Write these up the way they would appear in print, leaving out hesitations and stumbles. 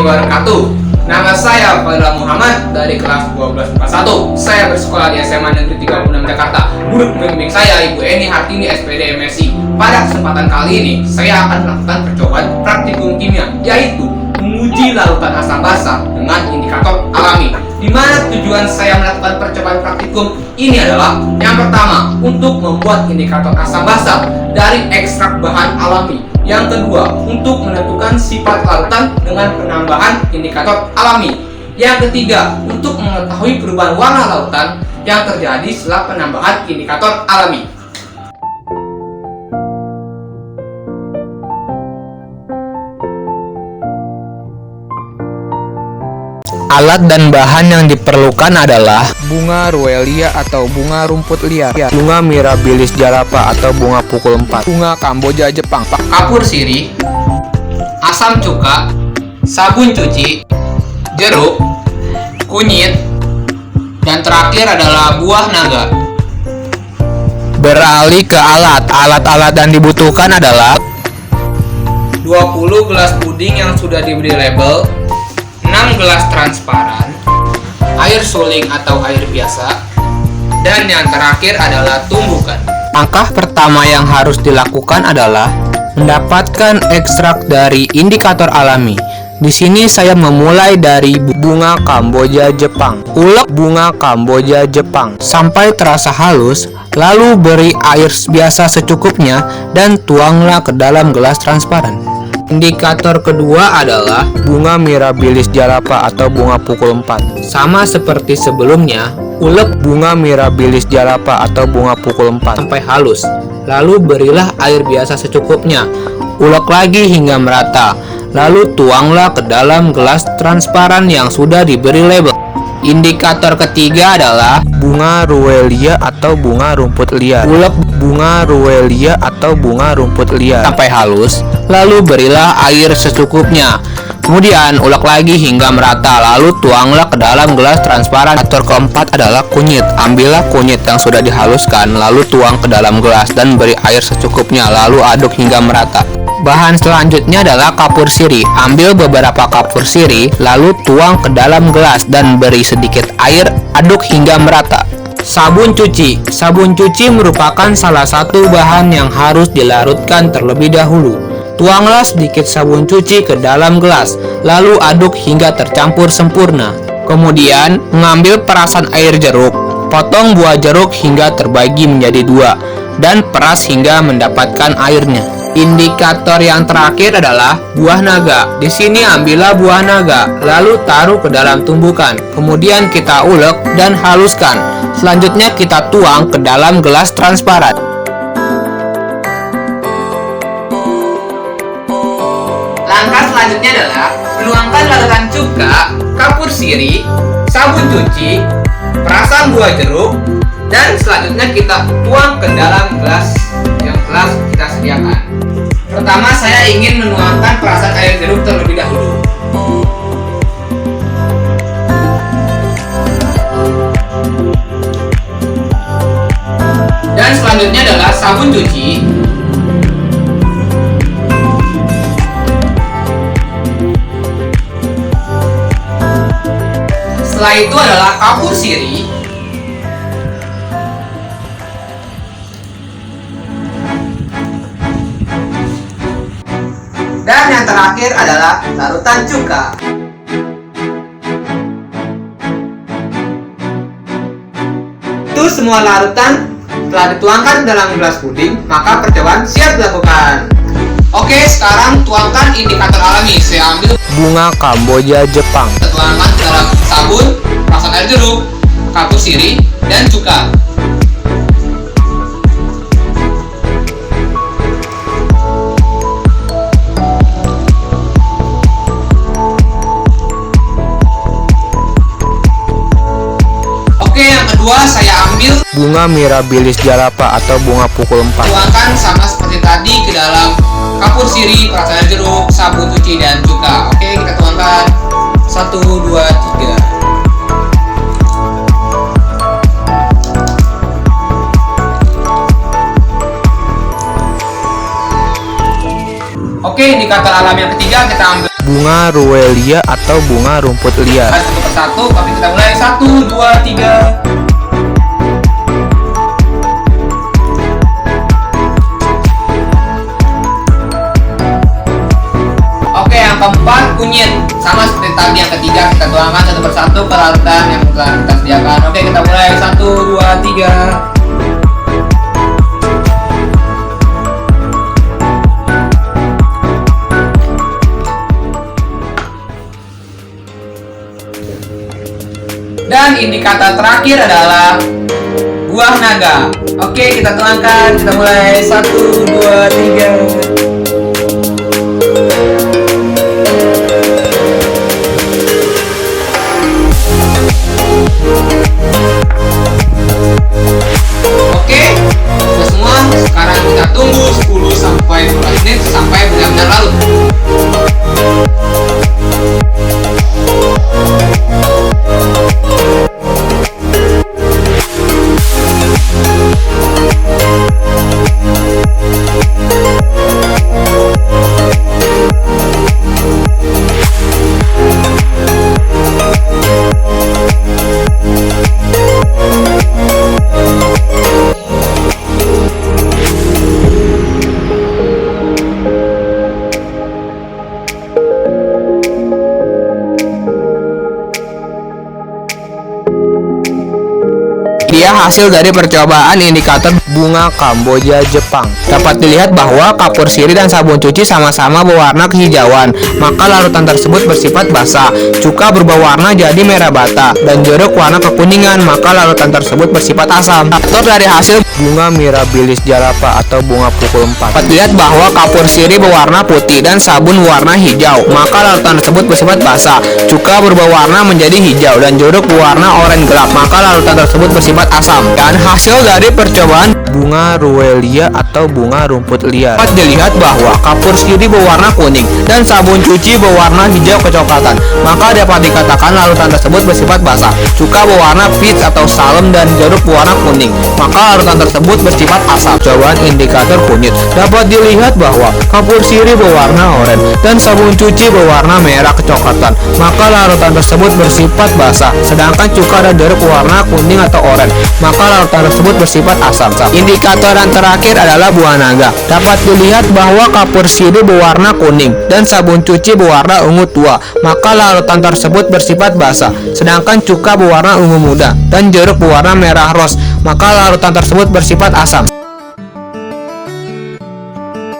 warahmatullahi wabarakatuh. Nama saya Fadlan Muhammad dari kelas 1241. Saya bersekolah di SMA Negeri 36 Jakarta. Guru pembimbing saya Ibu Eni Hartini SPD MSI. Pada kesempatan kali ini, saya akan melakukan percobaan praktikum kimia, yaitu menguji larutan asam basa dengan indikator alami. Di mana tujuan saya melakukan percobaan praktikum ini adalah yang pertama, untuk membuat indikator asam basa dari ekstrak bahan alami. Yang kedua, untuk menentukan sifat larutan dengan penambahan indikator alami. Yang ketiga, untuk mengetahui perubahan warna lautan yang terjadi setelah penambahan indikator alami. Alat dan bahan yang diperlukan adalah bunga ruelia atau bunga rumput liar, bunga mirabilis jalapa atau bunga pukul 4, bunga Kamboja Jepang, Kapur sirih, asam cuka, sabun cuci, jeruk, kunyit, dan terakhir adalah buah naga. Beralih ke alat. Alat-alat yang dibutuhkan adalah 20 gelas puding yang sudah diberi label, 6 gelas transparan, air suling atau air biasa, dan yang terakhir adalah tumbukan. Langkah pertama yang harus dilakukan adalah mendapatkan ekstrak dari indikator alami. Di sini saya memulai dari bunga Kamboja Jepang. Ulek bunga Kamboja Jepang sampai terasa halus, lalu beri air biasa secukupnya dan tuanglah ke dalam gelas transparan. Indikator kedua adalah bunga mirabilis jalapa atau bunga pukul 4. Sama seperti sebelumnya, ulek bunga mirabilis jalapa atau bunga pukul 4 sampai halus. Lalu berilah air biasa secukupnya. Ulek lagi hingga merata. Lalu tuanglah ke dalam gelas transparan yang sudah diberi label. Indikator ketiga adalah bunga ruelia atau bunga rumput liar. Ulek bunga ruelia atau bunga rumput liar sampai halus, lalu berilah air secukupnya. Kemudian ulek lagi hingga merata, lalu tuanglah ke dalam gelas transparan. Indikator keempat adalah kunyit. Ambillah kunyit yang sudah dihaluskan, lalu tuang ke dalam gelas dan beri air secukupnya, lalu aduk hingga merata. Bahan selanjutnya adalah kapur sirih. Ambil beberapa kapur sirih, lalu tuang ke dalam gelas dan beri sedikit air, aduk hingga merata. Sabun cuci. Sabun cuci merupakan salah satu bahan yang harus dilarutkan terlebih dahulu. Tuanglah sedikit sabun cuci ke dalam gelas, lalu aduk hingga tercampur sempurna. Kemudian, mengambil perasan air jeruk. Potong buah jeruk hingga terbagi menjadi 2 dan peras hingga mendapatkan airnya. Indikator yang terakhir adalah buah naga. Di sini ambillah buah naga, lalu taruh ke dalam tumbukan. Kemudian kita ulek dan haluskan. Selanjutnya kita tuang ke dalam gelas transparan. Langkah selanjutnya adalah menuangkan larutan cuka, kapur sirih, sabun cuci, perasan buah jeruk, dan selanjutnya kita tuang ke dalam gelas yang telah kita sediakan. Pertama, saya ingin menuangkan perasan air jeruk terlebih dahulu. Dan selanjutnya adalah sabun cuci. Setelah itu adalah kapur sirih. Dan yang terakhir adalah larutan cuka. Itu semua larutan telah dituangkan dalam gelas puding, maka percobaan siap dilakukan. Oke, sekarang tuangkan indikator alami. Saya ambil bunga Kamboja Jepang. Kita tuangkan dalam sabun, perasan air jeruk, kapur sirih, dan cuka. Yang kedua, saya ambil bunga mirabilis jalapa atau bunga pukul 4. tuangkan sama seperti tadi ke dalam kapur sirih, perasan air jeruk, sabun cuci, dan cuka. Oke, kita tuangkan 1, 2, 3. Oke, Oke, indikator alami yang ketiga kita ambil bunga ruelia atau bunga rumput liar. satu persatu, tapi kita mulai 1, 2, 3. Oke, yang keempat kunyit. Sama seperti tadi yang ketiga, kita tuangkan satu persatu ke larutan yang telah kita sediakan. Oke, kita mulai 1, 2, 3. Dan indikator terakhir adalah buah naga. Oke, kita tuangkan. Kita mulai 1, 2, 3. Oke, sudah semua. Sekarang kita tunggu 10 sampai 15 menit sampai benar-benar larut. Dia hasil dari percobaan indikator bunga Kamboja Jepang. Dapat dilihat bahwa kapur sirih dan sabun cuci sama-sama berwarna kehijauan, maka larutan tersebut bersifat basah. Cuka berubah warna jadi merah bata, dan jeruk warna kekuningan, maka larutan tersebut bersifat asam. Faktor dari hasil bunga mirabilis jalapa atau bunga pukul 4. Dapat dilihat bahwa kapur sirih berwarna putih dan sabun warna hijau, maka larutan tersebut bersifat basah. Cuka berubah warna menjadi hijau dan jeruk berwarna oranye gelap, maka larutan tersebut bersifat asam. Dan hasil dari percobaan bunga ruelia atau bunga rumput liar, dapat dilihat bahwa kapur sirih berwarna kuning dan sabun cuci berwarna hijau kecoklatan, maka dapat dikatakan larutan tersebut bersifat basah. Cuka berwarna peach atau salem dan jeruk berwarna kuning, maka larutan tersebut bersifat asam. Percobaan indikator kunyit, dapat dilihat bahwa kapur sirih berwarna oranye dan sabun cuci berwarna merah kecoklatan, maka larutan tersebut bersifat basah. Sedangkan cuka dan jeruk berwarna kuning atau oranye, maka larutan tersebut bersifat asam. Indikator yang terakhir adalah buah naga. Dapat dilihat bahwa kapur sirih berwarna kuning dan sabun cuci berwarna ungu tua, maka larutan tersebut bersifat basah. Sedangkan cuka berwarna ungu muda dan jeruk berwarna merah ros, maka larutan tersebut bersifat asam.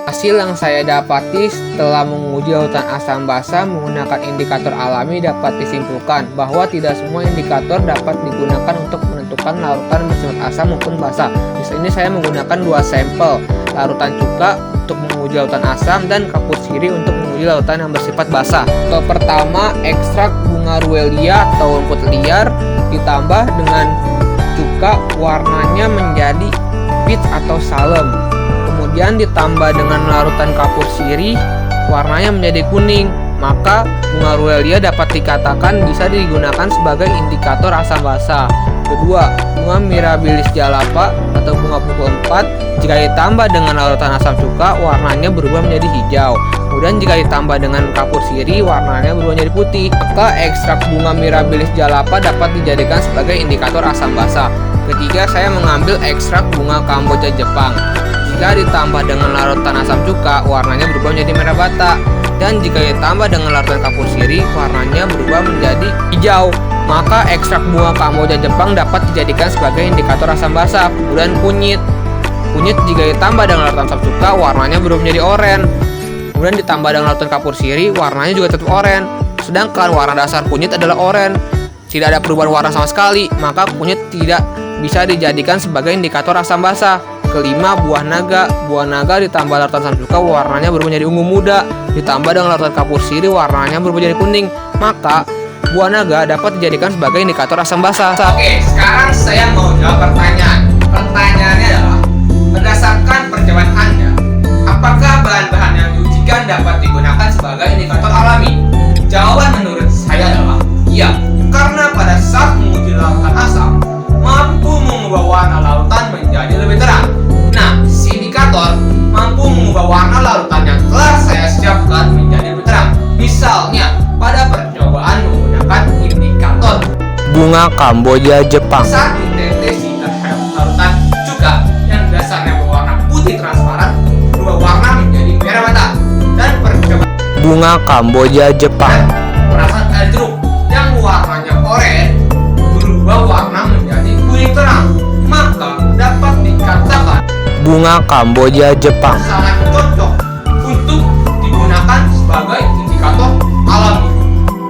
Hasil yang saya dapati setelah menguji larutan asam basa menggunakan indikator alami dapat disimpulkan bahwa tidak semua indikator dapat digunakan untuk menentukan larutan bersifat asam maupun basa. Di sini saya menggunakan dua sampel, larutan cuka untuk menguji larutan asam dan kapur sirih untuk menguji lautan yang bersifat basa. Untuk pertama, ekstrak bunga ruelia atau rumput liar ditambah dengan cuka, warnanya menjadi peach atau salem. Kemudian ditambah dengan larutan kapur sirih, warnanya menjadi kuning, maka bunga ruelia dapat dikatakan bisa digunakan sebagai indikator asam basa. Kedua, bunga mirabilis jalapa atau bunga pukul 4 jika ditambah dengan larutan asam cuka, warnanya berubah menjadi hijau. Kemudian jika ditambah dengan kapur sirih, warnanya berubah menjadi putih. Maka ekstrak bunga mirabilis jalapa dapat dijadikan sebagai indikator asam basa. Ketiga, saya mengambil ekstrak bunga Kamboja Jepang. Jika ditambah dengan larutan asam cuka, warnanya berubah menjadi merah bata. Dan jika ditambah dengan larutan kapur sirih, warnanya berubah menjadi hijau. Maka ekstrak bunga Kamboja Jepang dapat dijadikan sebagai indikator asam basa. Kemudian kunyit. Kunyit jika ditambah dengan larutan asam cuka, warnanya berubah menjadi oranye. Kemudian ditambah dengan larutan kapur sirih, warnanya juga tetap oranye. Sedangkan warna dasar kunyit adalah oranye. Tidak ada perubahan warna sama sekali, maka kunyit tidak bisa dijadikan sebagai indikator asam basa. Kelima, buah naga. Buah naga ditambah larutan asam cuka, warnanya berubah menjadi ungu muda. Ditambah dengan larutan kapur sirih, warnanya berubah menjadi kuning. Maka buah naga dapat dijadikan sebagai indikator asam basa. Oke, sekarang saya mau jawab pertanyaan. Pertanyaannya adalah, berdasarkan percobaan Anda, apakah bahan-bahan yang diujikan dapat digunakan sebagai indikator alami? Jawaban menurut saya adalah iya, karena pada saat menguji lautan asam mampu mengubah warna lautan menjadi lebih terang. Nah, si indikator mampu mengubah warna lautan yang telah saya siapkan bunga Kamboja Jepang. Saat dideteksi terhadap larutan cuka yang dasarnya berwarna putih transparan berubah warna menjadi merah mata dan percobaan Bunga Kamboja Jepang. perasaan air jeruk yang warnanya oranye berubah warna menjadi kuning terang, maka dapat dikatakan Bunga Kamboja Jepang. sangat cocok untuk digunakan sebagai indikator alami.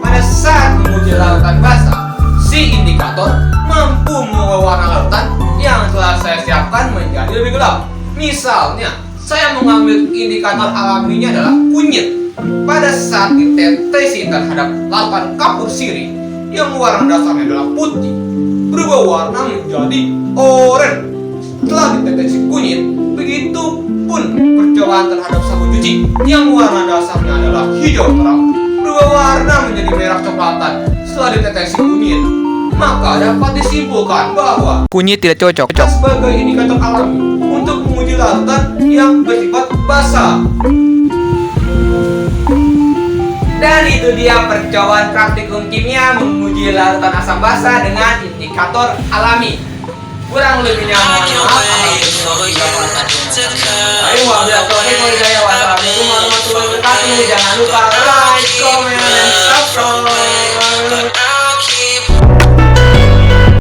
Pada saat menguji lautan basah, si indikator mampu mengubah warna lautan yang telah saya siapkan menjadi lebih gelap. Misalnya, saya mengambil indikator alaminya adalah kunyit. Pada saat dideteksi terhadap lautan kapur sirih yang warna dasarnya adalah putih, berubah warna menjadi oranye. Setelah dideteksi kunyit, begitu pun percobaan terhadap sabun cuci yang warna dasarnya adalah hijau terang berubah warna menjadi merah coklatan. Setelah dideteksi kunyit, maka dapat disimpulkan bahwa Kunyit tidak cocok. sebagai indikator alami untuk menguji lautan yang bersifat basah. Dan itu dia percobaan praktikum kimia menguji lautan asam basa dengan indikator alami. Kurang lebihnya mohon maaf. Wassalamualaikum warahmatullahi wabarakatuh. Jangan lupa like, comment, dan subscribe.